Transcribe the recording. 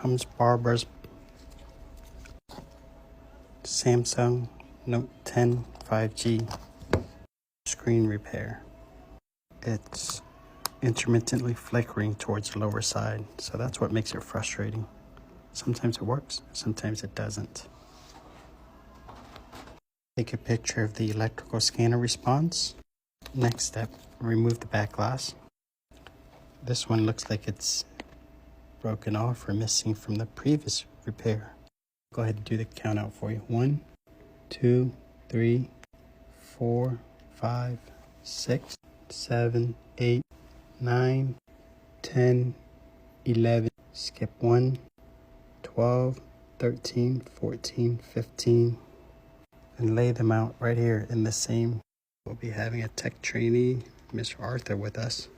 Comes Barbara's Samsung Note 10 5G screen repair. It's intermittently flickering towards the lower side, so that's what makes it frustrating. Sometimes it works, sometimes it doesn't. Take a picture of the electrical scanner response. Next step, remove the back glass. This one looks like it's broken off or missing from the previous repair. Go ahead and do the count out for you. 1, 2, 3, 4, 5, 6, 7, 8, 9, 10, 11, skip 1, 12, 13, 14, 15, and lay them out right here in the same. We'll be having a tech trainee, Mr. Arthur, with us.